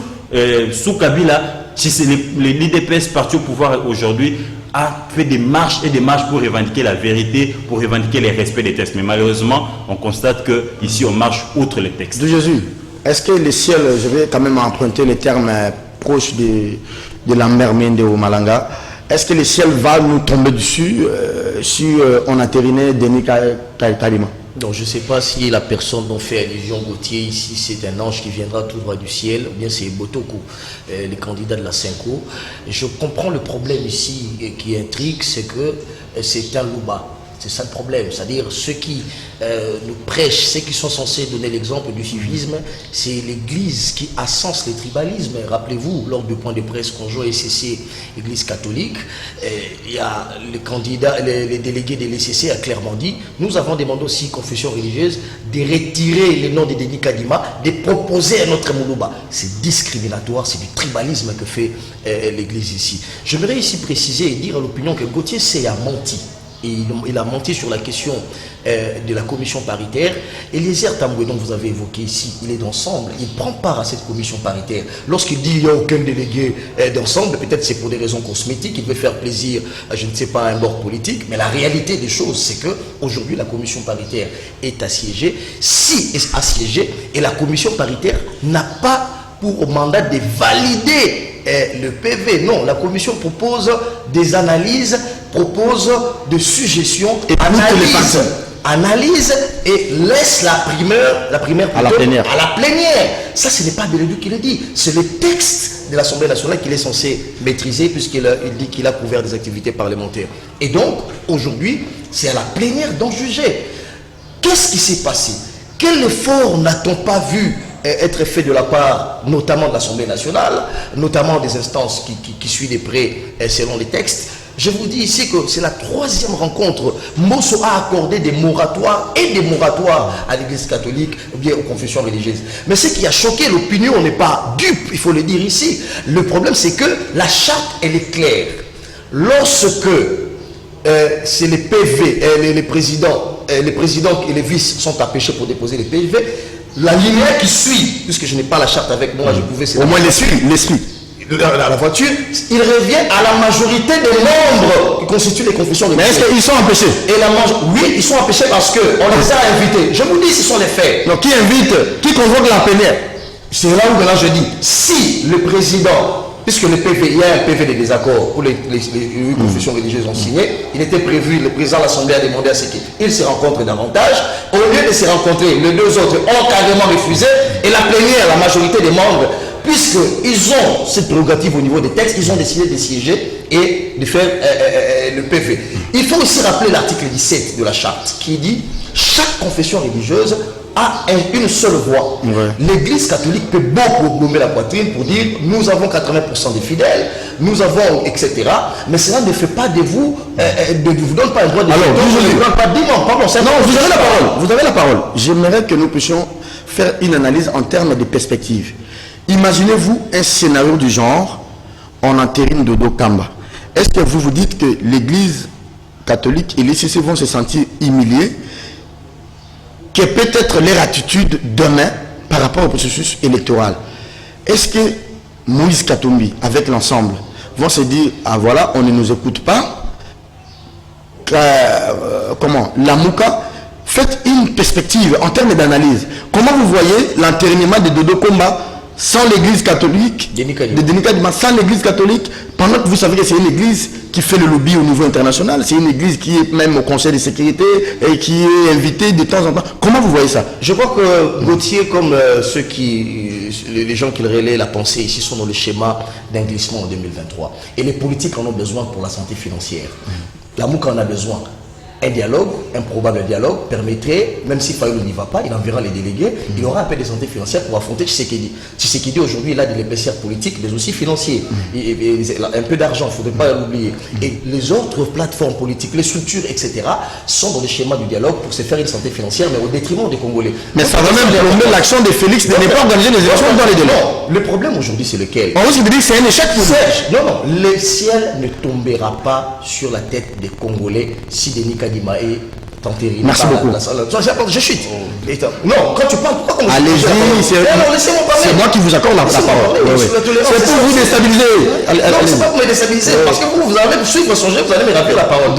Kabila, si c'est l'IDPS parti au pouvoir aujourd'hui, a fait des marches et des marches pour revendiquer la vérité, pour revendiquer le respect des textes. Mais malheureusement, on constate qu'ici, on marche outre les textes. De Jésus, est-ce que le ciel, je vais quand même emprunter les termes proches de la mer Mende au Malanga, est-ce que le ciel va nous tomber dessus si on entérinait Denis Kadima? Donc je ne sais pas si la personne dont fait allusion Gauthier ici, c'est un ange qui viendra tout droit du ciel, ou bien c'est Botoko, le candidat de la Senko. Je comprends le problème ici qui intrigue, c'est que c'est un louba. C'est ça le problème, c'est-à-dire ceux qui nous prêchent, ceux qui sont censés donner l'exemple du civisme, c'est l'Église qui ascense les tribalismes. Rappelez-vous, lors du point de presse conjoint SCC, Église catholique, il y a le candidat, les délégués de l'ECC a clairement dit, nous avons demandé aussi confession religieuse de retirer le nom de Denis Kadima, de proposer un autre Moulouba. C'est discriminatoire, c'est du tribalisme que fait l'Église ici. J'aimerais ici préciser et dire à l'opinion que Gauthier a menti. il a menti sur la question de la commission paritaire. Eliezer Tamboué, dont vous avez évoqué ici, il est d'ensemble, il prend part à cette commission paritaire. Lorsqu'il dit qu'il n'y a aucun délégué d'ensemble, peut-être c'est pour des raisons cosmétiques, il veut faire plaisir à, je ne sais pas, un bord politique, mais la réalité des choses, c'est qu'aujourd'hui, la commission paritaire est assiégée. Si est assiégée, et la commission paritaire n'a pas pour mandat de valider le PV. Non, la commission propose des analyses, propose des suggestions, analyse et laisse la primaire à la plénière. Ça, ce n'est pas Bélédu qui le dit, c'est le texte de l'Assemblée nationale qu'il est censé maîtriser, puisqu'il dit qu'il a couvert des activités parlementaires. Et donc, aujourd'hui, c'est à la plénière d'en juger. Qu'est-ce qui s'est passé? Quel effort n'a-t-on pas vu être fait de la part notamment de l'Assemblée nationale, notamment des instances qui suivent de près selon les textes? Je vous dis ici que c'est la 3e rencontre. Mosso a accordé des moratoires à l'Église catholique ou bien aux confessions religieuses. Mais ce qui a choqué l'opinion, on n'est pas dupe, il faut le dire ici. Le problème, c'est que la charte, elle est claire. Lorsque c'est les PV, les présidents et les vices sont empêchés pour déposer les PV, la ligne qui suit, puisque je n'ai pas la charte avec moi, je pouvais... Au moins l'esprit. La voiture, il revient à la majorité des membres qui constituent les confessions religieuses. Mais est-ce qu'ils sont empêchés? Oui, ils sont empêchés parce qu'on les a invités. Je vous dis, ce sont les faits. Donc qui invite, qui convoque la plénière? C'est là où maintenant je dis, si le président, puisque le PV, il y a un PV de désaccord où les confessions religieuses ont signé, il était prévu, le président de l'Assemblée a demandé à ce qu'ils se rencontrent davantage. Au lieu de se rencontrer, les deux autres ont carrément refusé, et la plénière, la majorité des membres, puisqu'ils ont cette prérogative au niveau des textes, ils ont décidé de siéger et de faire le PV. Il faut aussi rappeler l'article 17 de la charte qui dit « Chaque confession religieuse a une seule voix. Ouais. L'Église catholique peut beaucoup nommer la poitrine pour dire « Nous avons 80% des fidèles, nous avons, etc. » Mais cela ne fait pas de vous, ne vous donne pas le droit de... Alors, vous avez la parole. Vous avez la parole. J'aimerais que nous puissions faire une analyse en termes de perspective. Imaginez-vous un scénario du genre en intérim de Dokamba. Est-ce que vous vous dites que l'Église catholique et les CC vont se sentir humiliés, que peut-être leur attitude demain par rapport au processus électoral? Est-ce que Moïse Katumbi, avec l'ensemble, vont se dire, ah voilà, on ne nous écoute pas, la Mouka? Faites une perspective en termes d'analyse. Comment vous voyez l'entérinement de Dodo Komba sans l'église catholique, sans l'église catholique, pendant que vous savez que c'est une église qui fait le lobby au niveau international, c'est une église qui est même au Conseil de sécurité et qui est invitée de temps en temps. Comment vous voyez ça? Je crois que Gauthier, comme les gens qui relaient la pensée ici, sont dans le schéma d'un glissement en 2023. Et les politiques en ont besoin pour la santé financière. La Mouka en a besoin. Un dialogue, un probable dialogue, permettrait, même si Fayoulou n'y va pas, il enverra les délégués, il aura un peu de santé financière pour affronter Tshisekedi. Tshisekedi aujourd'hui, il a de l'épaisseur politique, mais aussi financier. Un peu d'argent, il ne faudrait pas l'oublier. Et les autres plateformes politiques, les structures, etc., sont dans le schéma du dialogue pour se faire une santé financière, mais au détriment des Congolais. Mais ça va même plomber l'action de Félix de ne pas organiser les élections dans les délais. Non, le problème aujourd'hui, c'est lequel? On vous dit que c'est un échec pour nous. Non, le ciel ne tombera pas sur la tête des Congolais si Denis Kadima est enterré. Merci beaucoup. Je chute. Non, quand tu parles, pourquoi on allez-y, c'est moi qui vous accorde la parole. C'est pour vous déstabiliser. Non, c'est pas pour me déstabiliser, parce que vous allez suivre son jeu, vous allez me rappeler la parole.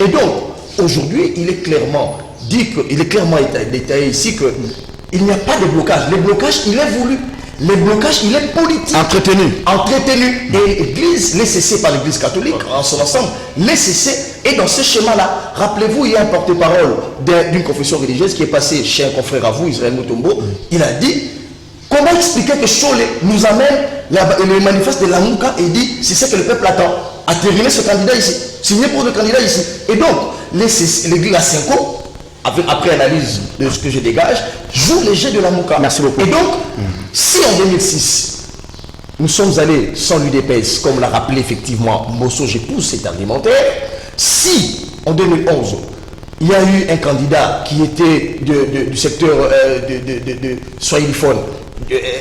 Et donc, aujourd'hui, il est clairement dit qu'il est clairement détaillé ici qu'il n'y a pas de blocage. Le blocage, il est voulu. Le blocage, il est politique. Entretenu. Et l'église, les CC par l'église catholique, en son ensemble, les CC, et dans ce schéma-là, rappelez-vous, il y a un porte-parole d'une confession religieuse qui est passé chez un confrère à vous, Israël Mutombo. Il a dit, comment expliquer que Cholé nous amène le manifeste de la Mouka et dit, c'est ce que le peuple attend, à terminer ce candidat ici, signer pour le candidat ici. Et donc, l'église la Cinco, après analyse de ce que je dégage, joue les jeux de la Mouka. Merci beaucoup. Et donc, si en 2006, nous sommes allés sans l'UDPS, comme l'a rappelé effectivement Mosso, j'épouse cet argumentaire, si en 2011, il y a eu un candidat qui était du secteur de Swahiliphone,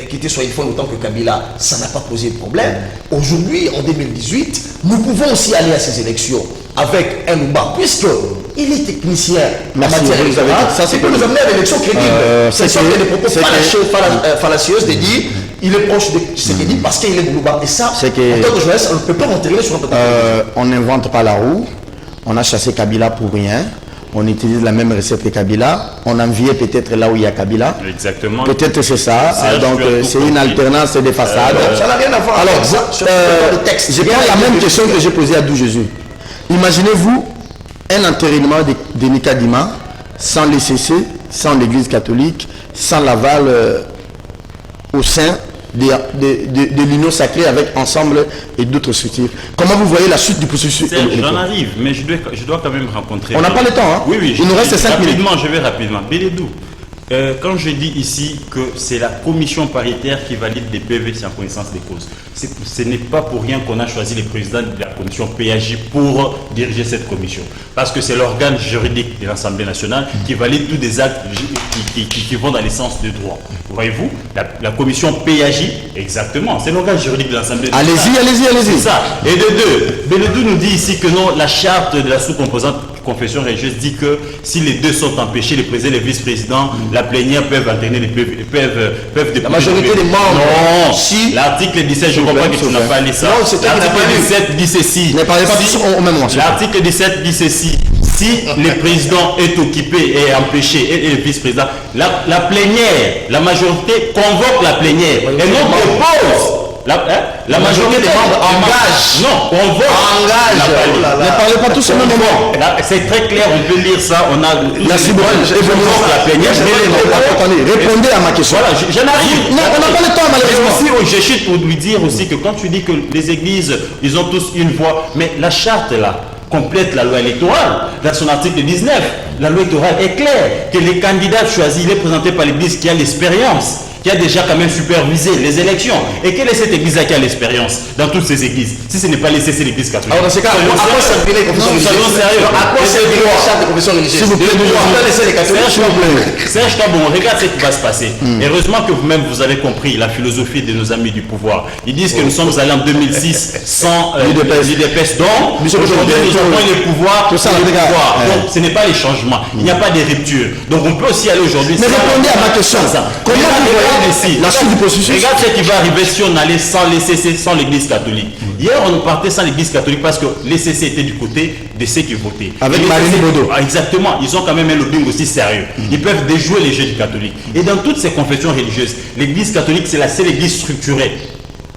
quitter Soifon autant que Kabila, ça n'a pas posé de problème. Aujourd'hui, en 2018, nous pouvons aussi aller à ces élections avec un Ouba, puisqu'il est technicien en matière électorale, ça peut nous amener à l'élection crédible. C'est ça des propos fallacieuses de dire il est proche de Tshisekedi parce qu'il est Boulouba. Et ça, en tant que journaliste, on ne peut pas rentrer sur un plateau. On n'invente pas la roue. On a chassé Kabila pour rien. On utilise la même recette que Kabila. On enviait peut-être là où il y a Kabila. Exactement. Peut-être c'est ça. Donc c'est une alternance des façades. Ça n'a rien à voir. Alors, je prends la même question que j'ai posée à Dou Jésus. Imaginez-vous un enterrement de Nicadima sans les CC, sans l'église catholique, sans l'aval au sein de l'union sacrée avec Ensemble et d'autres structures. Comment vous voyez la suite du processus? J'en arrive, mais je dois quand même rencontrer... On n'a pas le temps, hein? Oui, il nous reste 5 minutes. Je vais rapidement. Bélédou, quand je dis ici que c'est la commission paritaire qui valide les PV sans connaissance des causes, ce n'est pas pour rien qu'on a choisi les présidents de la commission PAJ pour diriger cette commission. Parce que c'est l'organe juridique de l'Assemblée nationale qui valide tous des actes qui vont dans le sens du droit. Voyez-vous, la commission PAJ, exactement, c'est l'organe juridique de l'Assemblée nationale. Allez-y. C'est ça. Et de deux, Bélédou nous dit ici que non, la charte de la sous-composante confession religieuse dit que si les deux sont empêchés, le président et le vice-président, la plénière peuvent alterner, peuvent la majorité des membres. Non, si l'article 17, je comprends que tu n'as pas lu ça. Non, c'est l'article 17 dit ceci. Ne parlez pas au même moment. L'article 17 dit ceci. Si le président est occupé et empêché, et le vice-président, la plénière, la majorité convoque la plénière et non propose. La majorité des membres engage. Non, on vote. Engage. Ne parlez pas tous au même moment. C'est très clair, on peut lire ça. On a. Merci beaucoup. La plénière. Répondez à ma question. Voilà, j'en arrive. Non, on n'a pas le temps, malheureusement. Aussi, je chute pour lui dire aussi que quand tu dis que les églises, ils ont tous une voix, mais la charte là complète la loi électorale. Dans son article 19, la loi électorale est claire que les candidats choisis, il est présenté par l'église qui a l'expérience, qui a déjà quand même supervisé les élections. Et quelle est cette église-là qui a l'expérience dans toutes ces églises? Si ce n'est pas laissé, c'est l'église catholique. Alors dans ces cas, à quoi servirait les confessions religieuses? À quoi servirait la charte de confession religieuse? S'il vous plaît, laisser les catholiques. Serge Kabon, regarde ce qui va se passer. Heureusement que vous-même, vous avez compris la philosophie de nos amis du pouvoir. Ils disent que nous sommes allés en 2006 sans l'IDPS. Donc, aujourd'hui, nous avons le pouvoir. Donc, ce n'est pas les changements. Il n'y a pas de rupture. Donc, on peut aussi aller aujourd'hui. Mais répondez à ma question. Comment vous voyez la suite du processus? Regarde ce qui va arriver si on allait sans les CC, sans l'église catholique. Hier, on partait sans l'église catholique parce que les CC étaient du côté de ceux qui votaient. Avec Marine Bodo. Exactement. Ils ont quand même un lobbying aussi sérieux. Ils peuvent déjouer les jeux du catholique. Et dans toutes ces confessions religieuses, l'église catholique, c'est la seule église structurée.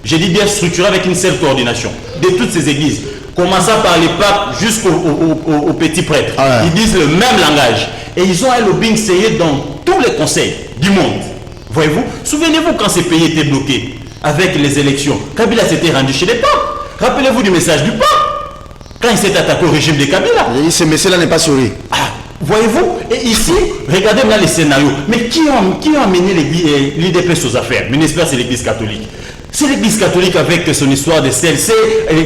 Je dis bien structurée avec une seule coordination de toutes ces églises. Commençant par les papes jusqu'aux petits prêtres. Ils disent le même langage. Et ils ont un lobbying sérieux dans tous les conseils du monde. Voyez-vous, souvenez-vous quand ces pays étaient bloqués avec les élections. Kabila s'était rendu chez les papes. Rappelez-vous du message du pape quand il s'est attaqué au régime de Kabila. Ce message-là n'est pas sauvé. Voyez-vous, et ici, regardez maintenant les scénarios. Mais qui a amené l'IDPS aux affaires? Ministère, c'est l'église catholique. C'est l'église catholique avec son histoire de CLC,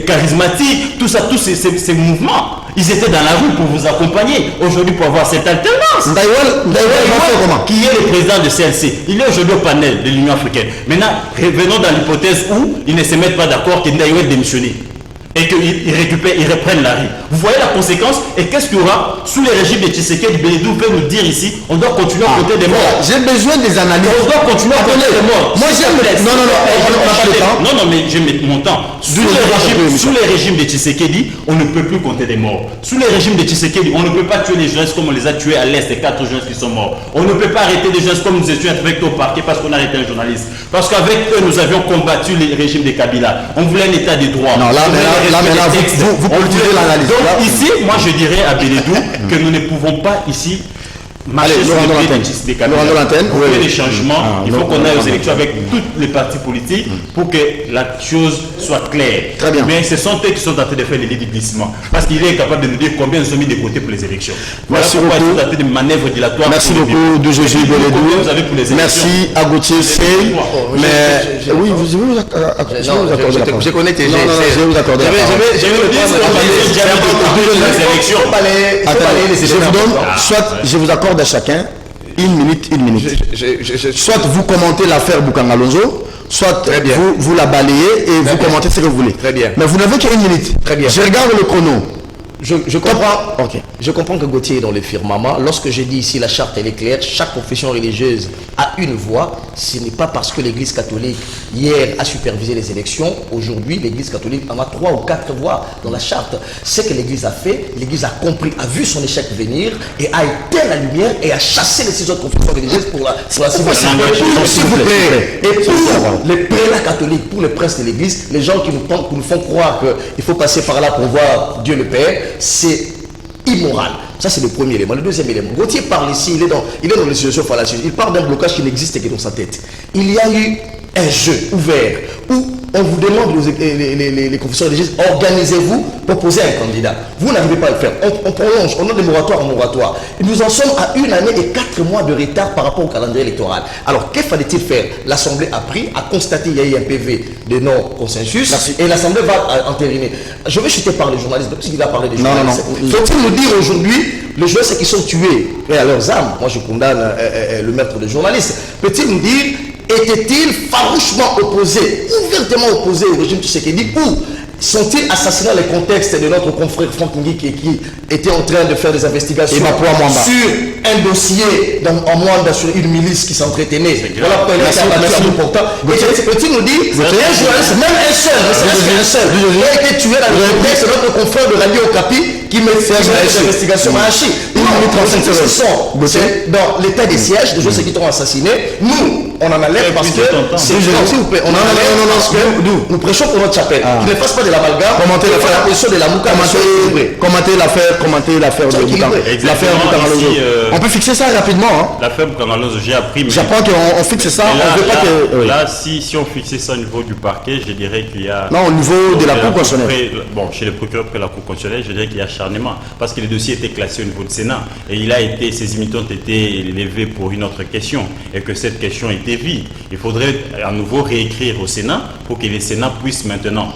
charismatique, tout ça, tous ces mouvements. Ils étaient dans la rue pour vous accompagner aujourd'hui pour avoir cette alternance. Qui est le président de CLC? Il est aujourd'hui au panel de l'Union africaine. Maintenant, revenons dans l'hypothèse où ils ne se mettent pas d'accord que Ndaïwel démissionne et qu'ils reprennent la rue. Vous voyez la conséquence? Et qu'est-ce qu'il y aura sous les régimes de Tshisekedi? Bélédou peut nous dire ici, on doit continuer à compter des morts. J'ai besoin des analyses. On doit continuer à compter des morts. Moi, non, on n'a pas le temps. Non, mais je mets mon temps. Sous les régimes de Tshisekedi, on ne peut plus compter des morts. Sous les régimes de Tshisekedi, on ne peut pas tuer les jeunes comme on les a tués à l'Est, les 4 jeunes qui sont morts. On ne peut pas arrêter des jeunes comme nous étions avec au parquet parce qu'on a arrêté un journaliste. Parce qu'avec eux, nous avions combattu les régimes de Kabila. On voulait un état de droit. Non, là, vous politisez l'analyse. Donc ici, moi je dirais à Bélédou que nous ne pouvons pas ici marcher sur le pied des Kabila. Pour qu'il y ait des changements, il faut qu'on aille aux élections avec tous les partis politiques pour que la chose soit claire. Très bien. Mais ce sont eux qui sont en train de faire les glissement. Parce qu'il est capable de nous dire combien nous sommes mis de côté pour les élections. Merci beaucoup. Ils sont en train de manœuvres dilatoires. Merci beaucoup de Jésus Bélédou. Merci à Gauthier Sey. Mais oui, je vais vous accorder la parole. Je connais tes Non, je vais vous accorder la parole. Je vais vous dire je vous donne, soit je vous accorde à chacun Une minute. Soit vous commentez l'affaire Bokanga Lonzo, soit vous la balayez et vous commentez ce que vous voulez. Très bien. Mais vous n'avez qu'une minute. Très bien. Je regarde le chrono. Je comprends. Okay. Je comprends que Gauthier est dans le firmament. Lorsque j'ai dit ici la charte elle est claire, chaque confession religieuse a une voix. Ce n'est pas parce que l'Église catholique hier a supervisé les élections. Aujourd'hui, l'Église catholique en a 3 ou 4 voix dans la charte. Ce que l'Église a fait, l'Église a compris, a vu son échec venir et a éteint la lumière et a chassé les 6 autres confessions religieuses pour la s'il vous plaît. Et pour les prélats catholiques, pour les princes de l'Église, les gens qui nous font croire qu'il faut passer par là pour voir Dieu le Père, c'est immoral. Ça, c'est le premier élément. Le deuxième élément, Gauthier parle ici, il est dans les situations fallacieuses. Il parle d'un blocage qui n'existe que dans sa tête. Il y a eu un jeu ouvert où on vous demande, les confessions religieuses, organisez-vous pour poser un candidat. Vous n'arrivez pas à le faire. On prolonge, on a des moratoires en moratoire. Et nous en sommes à 1 année et 4 mois de retard par rapport au calendrier électoral. Alors, que fallait-il faire? L'Assemblée a pris, a constaté qu'il y a eu un PV de non-consensus et l'Assemblée va entériner. Je vais chuter par les journalistes, parce qu'il a parlé des journalistes. Faut-il nous dire aujourd'hui, les journalistes qui sont tués et à leurs âmes, moi je condamne le maître des journalistes, peut-il nous dire, étaient-ils farouchement opposés, ouvertement opposés au régime Tshisekedi, ou sont-ils assassinés dans le contexte de notre confrère Franck Nguy qui était en train de faire des investigations sur un dossier en Mwanda sur une milice qui s'entretenait? Voilà pourquoi il est important. Peut-il nous dire, un journaliste, même un seul, a été tué dans le contexte de notre confrère de Radio Okapi qui met des investigations à Hachi? Dans l'état des sièges, des gens qui sont assassinés, nous, on en alerte parce que nous prêchons pour notre chapelle. Qu'il ne fasse pas de l'amalgame. Commentez l'affaire de Bokanga. On peut fixer ça rapidement. L'affaire Bokanga Lonzo, j'ai appris. J'apprends qu'on fixe ça. On veut pas que. Là, si on fixait ça au niveau du parquet, je dirais qu'il y a. Non, au niveau de la Cour constitutionnelle. Bon, chez le procureur de la Cour constitutionnelle, je dirais qu'il y a acharnement. Parce que le dossier était classé au niveau du Sénat. Et ses imitants ont été levés pour une autre question. Et que cette question était vide. Il faudrait à nouveau réécrire au Sénat pour que le Sénat puisse maintenant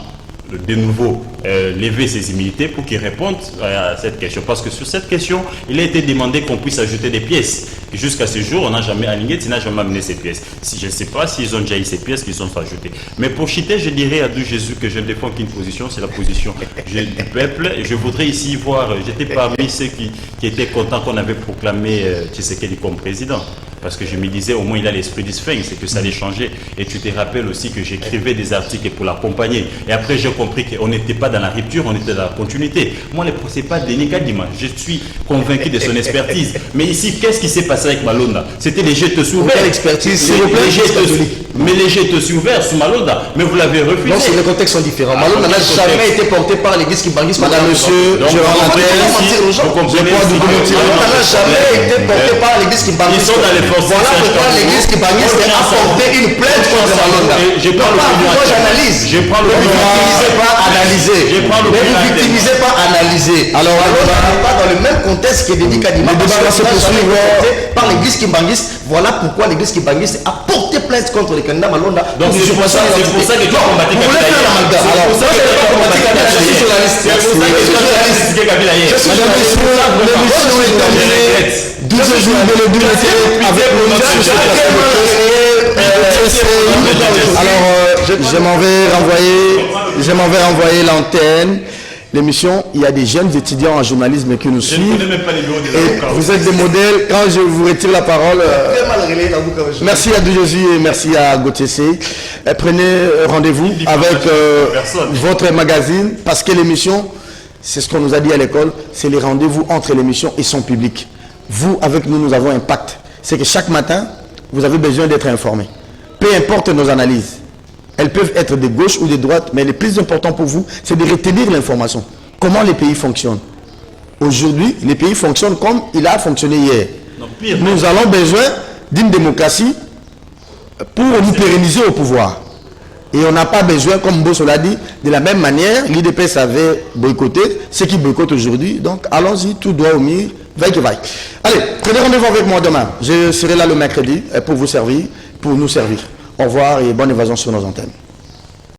de nouveau lever ses immunités pour qu'il réponde à cette question. Parce que sur cette question, il a été demandé qu'on puisse ajouter des pièces. Et jusqu'à ce jour, on n'a jamais aligné, tu n'as jamais amené ces pièces. Je ne sais pas s'ils ont déjà eu ces pièces qui sont ajoutées. Mais pour Chité, je dirais à Dieu Jésus que je ne défends qu'une position, c'est la position du peuple. Je voudrais ici voir, j'étais parmi ceux qui étaient contents qu'on avait proclamé Tshisekedi comme président. Parce que je me disais, au moins il a l'esprit du sphinx, c'est que ça allait changer. Et tu te rappelles aussi que j'écrivais des articles pour l'accompagner. Et après, j'ai compris qu'on n'était pas dans la rupture, on était dans la continuité. Moi, ce n'est pas Denis Kadima. Je suis convaincu de son expertise. Mais ici, qu'est-ce qui s'est passé avec Malonda? C'était les jets sous ouverts. L'expertise, mais les jets sous ouverts sous Malonda. Mais vous l'avez refusé. Non, les contextes sont différents. Malonda n'a jamais été porté par l'église qui banguise. Madame, monsieur, je rentre ici. Malonda n'a jamais été porté par l'église qui banguise. Ils sont dans les forces. Voilà pourquoi l'église qui banguise a apporté une plainte contre Malonda. Moi, j'analyse. Je prends le Ne vous victimisez pas, analysez. Alors, Malonda n'est pas dans le même contexte que Denis Kadima. Le débat va se poursuivre par l'église qui banguise. Voilà pourquoi l'église qui banguise a porté plainte contre le candidat Malonda. Donc, c'est pour ça que tu as combattu Kabila hier. Alors, ça, c'est pas combattu Kabila. Je suis journaliste. C'est pour ça que tu as combattu Kabila hier. Je suis journaliste. L'émission est terminée. 12 jours de le avec le monsieur. Alors, je m'en vais renvoyer l'antenne. L'émission, il y a des jeunes étudiants en journalisme qui nous suivent. Je ne connais même pas les bureaux des avocats. Vous êtes des modèles. Quand je vous retire la parole, merci à Jésus et merci à Gauthier C. Prenez rendez-vous avec votre magazine parce que l'émission, c'est ce qu'on nous a dit à l'école, c'est les rendez-vous entre l'émission et son public. Vous, avec nous, nous avons un pacte. C'est que chaque matin, vous avez besoin d'être informé. Peu importe nos analyses. Elles peuvent être de gauche ou de droite, mais le plus important pour vous, c'est de retenir l'information. Comment les pays fonctionnent. Aujourd'hui, les pays fonctionnent comme il a fonctionné hier. Non, pire, nous avons besoin d'une démocratie pour nous pérenniser au pouvoir. Et on n'a pas besoin, comme Bosso l'a dit, de la même manière, l'IDPS avait boycotté, ce qui boycotte aujourd'hui. Donc allons-y, tout doit au mire, vaille que vaille. Allez, prenez rendez-vous avec moi demain. Je serai là le mercredi pour vous servir, pour nous servir. Au revoir et bonne évasion sur nos antennes.